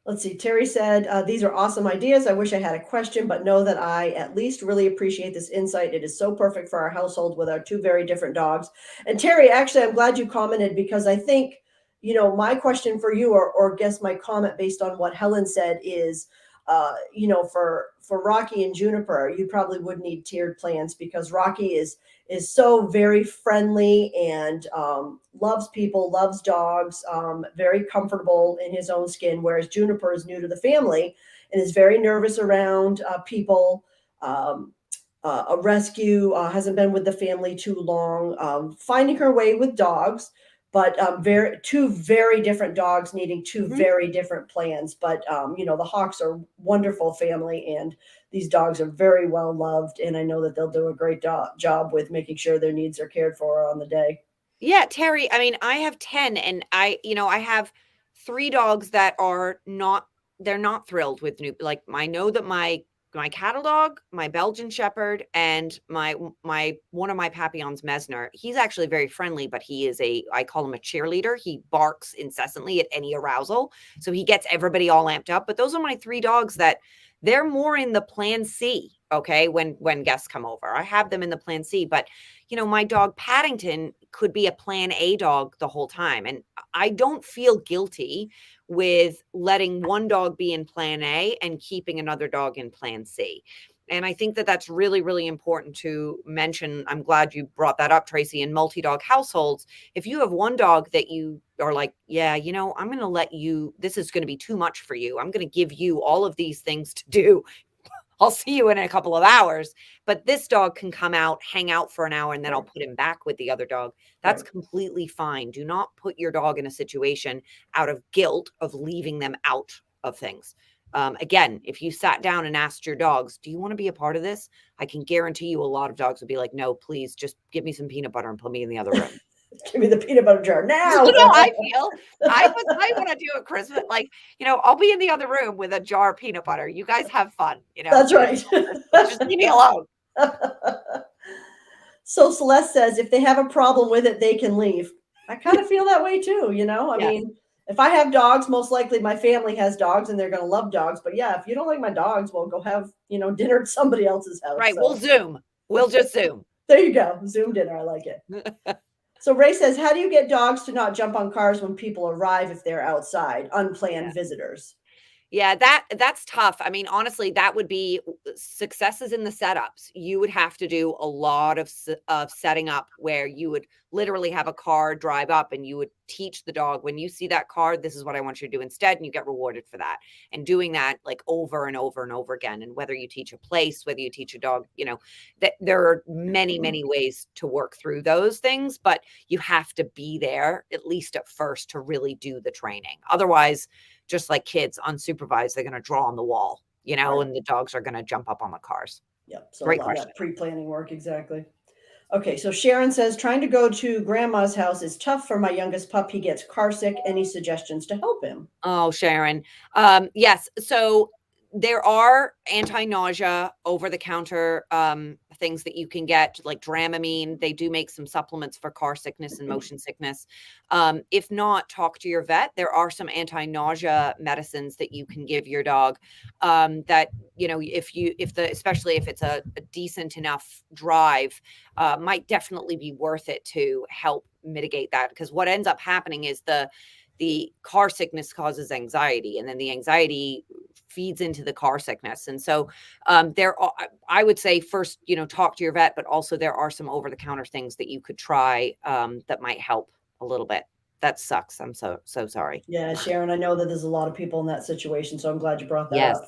Let's see. Terry said, these are awesome ideas. I wish I had a question, but know that I at least really appreciate this insight. It is so perfect for our household with our 2 very different dogs. And Terry, actually, I'm glad you commented, because I think, my question for you, or guess my comment based on what Helen said is, for Rocky and Juniper, you probably would need tiered plans because Rocky is so very friendly and loves people, loves dogs, very comfortable in his own skin, whereas Juniper is new to the family and is very nervous around people. A rescue, hasn't been with the family too long, finding her way with dogs, but two very different dogs needing two very different plans. But the Hawks are wonderful family, and these dogs are very well loved, and I know that they'll do a great job with making sure their needs are cared for on the day. Yeah, Terry, I mean, I have 10, and I have 3 dogs that are not, they're not thrilled with new, like, I know that my cattle dog, my Belgian Shepherd, and my one of my Papillons, Mesner, he's actually very friendly, but he is I call him a cheerleader. He barks incessantly at any arousal, so he gets everybody all amped up. But those are my 3 dogs that they're more in the plan C, okay, when guests come over. I have them in the plan C, but my dog Paddington could be a plan A dog the whole time. And I don't feel guilty with letting one dog be in plan A and keeping another dog in plan C. And I think that that's really, really important to mention. I'm glad you brought that up, Traci. In multi-dog households, if you have one dog that you are like, yeah, I'm going to let you, this is going to be too much for you. I'm going to give you all of these things to do. I'll see you in a couple of hours, but this dog can come out, hang out for an hour, and then I'll put him back with the other dog. That's completely fine. Do not put your dog in a situation out of guilt of leaving them out of things. Again, if you sat down and asked your dogs, do you want to be a part of this? I can guarantee you a lot of dogs would be like, no, please just give me some peanut butter and put me in the other room. Give me the peanut butter jar now. I feel I want to do a Christmas, like, I'll be in the other room with a jar of peanut butter. You guys have fun. That's right. Just leave me alone. So Celeste says, if they have a problem with it, they can leave. I kind of feel that way too. I mean, if I have dogs, most likely my family has dogs and they're going to love dogs. But yeah, if you don't like my dogs, well, go have, dinner at somebody else's house. Right. So. We'll Zoom. We'll just Zoom. There you go. Zoom dinner. I like it. So Ray says, how do you get dogs to not jump on cars when people arrive if they're outside, unplanned visitors? Yeah, that's tough. I mean, honestly, that would be successes in the setups. You would have to do a lot of setting up where you would literally have a car drive up and you would teach the dog, when you see that car, this is what I want you to do instead. And you get rewarded for that. And doing that like over and over and over again. And whether you teach a place, whether you teach a dog, that there are many, many ways to work through those things, but you have to be there at least at first to really do the training. Otherwise, just like kids unsupervised, they're going to draw on the wall, and the dogs are going to jump up on the cars. Yep. So great question. Pre-planning work. Exactly. Okay. So Sharon says, trying to go to grandma's house is tough for my youngest pup. He gets car sick. Any suggestions to help him? Oh, Sharon. Yes. So there are anti-nausea over-the-counter things that you can get, like Dramamine. They do make some supplements for car sickness and motion sickness. If not, talk to your vet. There are some anti-nausea medicines that you can give your dog that, especially if it's a decent enough drive, might definitely be worth it to help mitigate that. Because what ends up happening is the car sickness causes anxiety, and then the anxiety feeds into the car sickness. And so I would say first, talk to your vet, but also there are some over-the-counter things that you could try that might help a little bit. That sucks. I'm so sorry. Yeah, Sharon, I know that there's a lot of people in that situation, so I'm glad you brought that up.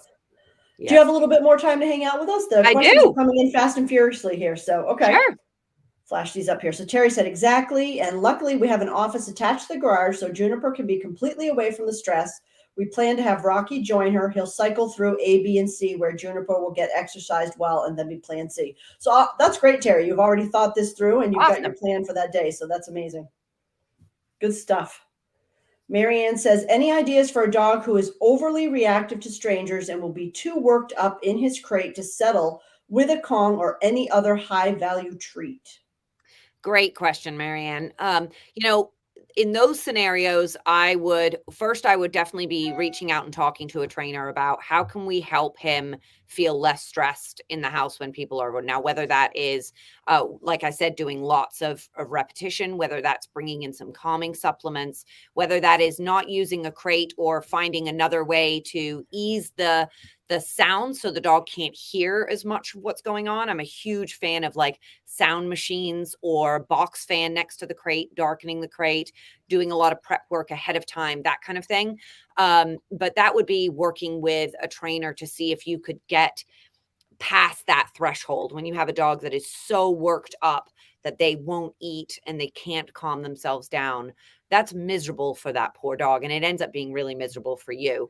Yes. Do you have a little bit more time to hang out with us? The questions are coming in fast and furiously here. So, okay. Sure. Flash these up here. So Terry said, exactly. And luckily we have an office attached to the garage, so Juniper can be completely away from the stress. We plan to have Rocky join her. He'll cycle through A, B, and C, where Juniper will get exercised well, and then be plan C. So that's great, Terry. You've already thought this through, and you've got your plan for that day. So that's amazing. Good stuff. Marianne says, any ideas for a dog who is overly reactive to strangers and will be too worked up in his crate to settle with a Kong or any other high-value treat? Great question, Marianne. in those scenarios, I would definitely be reaching out and talking to a trainer about how can we help him feel less stressed in the house when people are now, whether that is, like I said, doing lots of repetition, whether that's bringing in some calming supplements, whether that is not using a crate or finding another way to ease the sound so the dog can't hear as much of what's going on. I'm a huge fan of like sound machines or box fan next to the crate, darkening the crate, doing a lot of prep work ahead of time, that kind of thing. But that would be working with a trainer to see if you could get past that threshold when you have a dog that is so worked up that they won't eat and they can't calm themselves down. That's miserable for that poor dog, and it ends up being really miserable for you.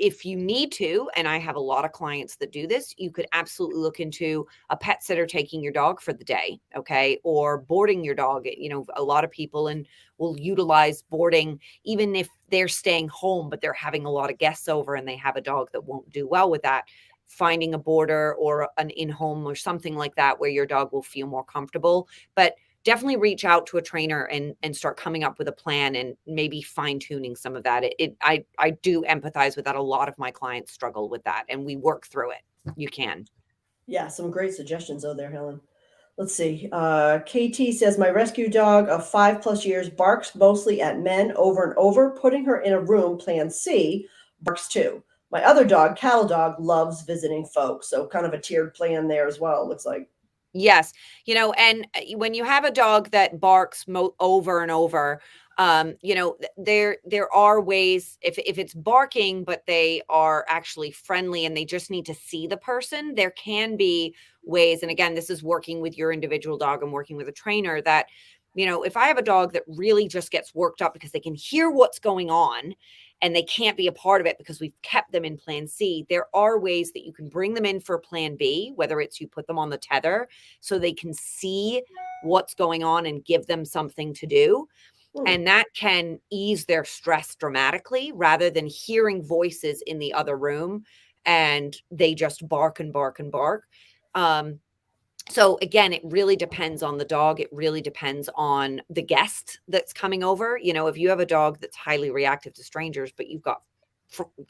If you need to, and I have a lot of clients that do this, you could absolutely look into a pet sitter taking your dog for the day, okay, or boarding your dog. You know, a lot of people will utilize boarding even if they're staying home, but they're having a lot of guests over and they have a dog that won't do well with that. Finding a boarder or an in-home or something like that where your dog will feel more comfortable. But definitely reach out to a trainer and start coming up with a plan and maybe fine tuning some of that. I do empathize with that. A lot of my clients struggle with that, and we work through it. You can. Yeah, some great suggestions out there, Helen. Let's see. KT says, my rescue dog of 5+ years barks mostly at men over and over. Putting her in a room, plan C, barks too. My other dog, cattle dog, loves visiting folks. So kind of a tiered plan there as well, it looks like. Yes. You know, and when you have a dog that barks over and over, you know, there are ways if it's barking, but they are actually friendly and they just need to see the person, there can be ways. And again, this is working with your individual dog and working with a trainer that, you know, if I have a dog that really just gets worked up because they can hear what's going on and they can't be a part of it because we've kept them in plan C, there are ways that you can bring them in for plan B, whether it's you put them on the tether so they can see what's going on and give them something to do. And that can ease their stress dramatically rather than hearing voices in the other room and they just bark and bark and bark. So again, it really depends on the dog. It really depends on the guest that's coming over. You know, if you have a dog that's highly reactive to strangers, but you've got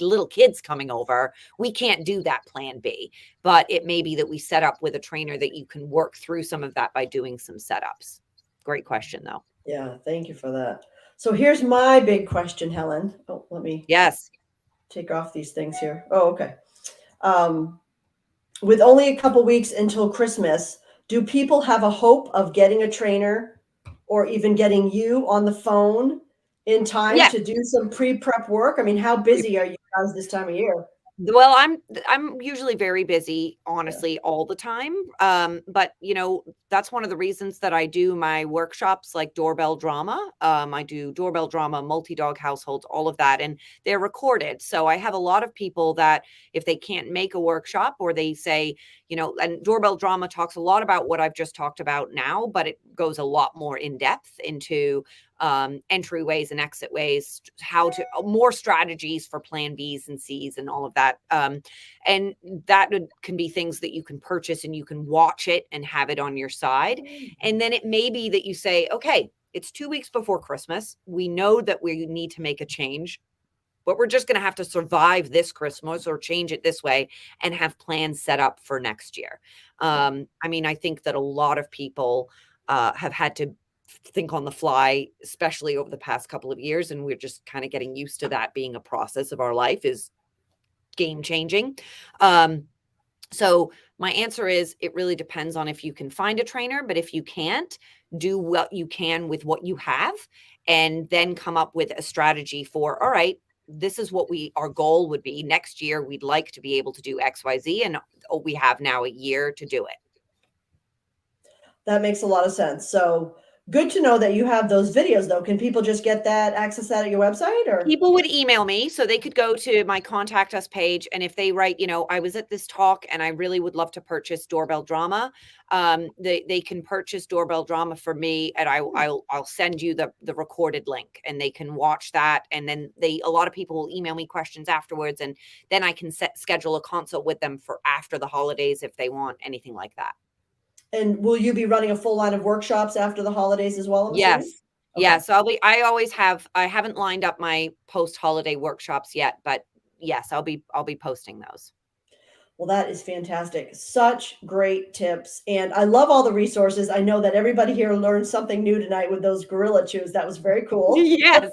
little kids coming over, we can't do that plan B. But it may be that we set up with a trainer that you can work through some of that by doing some setups. Great question, though. Yeah, thank you for that. So here's my big question, Helen. Oh, let me take off these things here. Oh, okay. With only a couple weeks until Christmas, do people have a hope of getting a trainer or even getting you on the phone in time to do some pre-prep work? I mean, how busy are you guys this time of year? Well, I'm usually very busy, honestly, all the time. But you know, that's one of the reasons that I do my workshops like doorbell drama. I do doorbell drama, multi-dog households, all of that, and they're recorded. So I have a lot of people that if they can't make a workshop or they say, you know, and doorbell drama talks a lot about what I've just talked about now, but it goes a lot more in depth into entryways and exit ways, how to more strategies for plan Bs and Cs and all of that. And that can be things that you can purchase and you can watch it and have it on your side. And then it may be that you say, okay, it's 2 weeks before Christmas. We know that we need to make a change, but we're just going to have to survive this Christmas or change it this way and have plans set up for next year. I mean, I think that a lot of people have had to think on the fly, especially over the past couple of years. And we're just kind of getting used to that being a process of our life is game changing. So my answer is it really depends on if you can find a trainer, but if you can't, do what you can with what you have and then come up with a strategy for, all right, this is what our goal would be next year. We'd like to be able to do XYZ and we have now a year to do it. That makes a lot of sense. So good to know that you have those videos though. Can people just get that, access that at your website or? People would email me, so they could go to my contact us page. And if they write, you know, I was at this talk and I really would love to purchase doorbell drama, they can purchase doorbell drama for me and I'll send you the recorded link and they can watch that. And then a lot of people will email me questions afterwards. And then I can schedule a consult with them for after the holidays if they want anything like that. And will you be running a full line of workshops after the holidays as well? I'm assuming? Yeah, Okay. so I haven't lined up my post-holiday workshops yet, but yes, I'll be posting those. Well, that is fantastic. Such great tips. And I love all the resources. I know that everybody here learned something new tonight with those gorilla chews. That was very cool. Yes.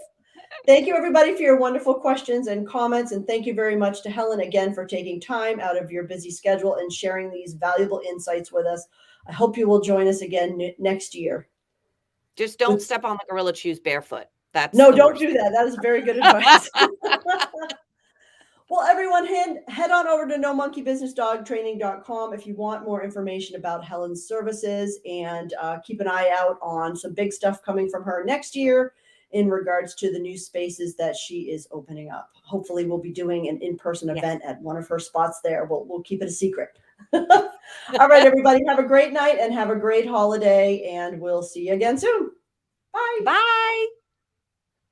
Thank you, everybody, for your wonderful questions and comments. And thank you very much to Helen again for taking time out of your busy schedule and sharing these valuable insights with us. I hope you will join us again next year. Just don't With, step on the gorilla chews barefoot. That's no, the don't worst do thing. that. That is very good advice. Well, everyone, head on over to nomonkeybusinessdogtraining.com if you want more information about Helen's services, and keep an eye out on some big stuff coming from her next year in regards to the new spaces that she is opening up. Hopefully, we'll be doing an in-person Yes. event at one of her spots there. We'll keep it a secret. All right, everybody, have a great night and have a great holiday, and we'll see you again soon. Bye. Bye.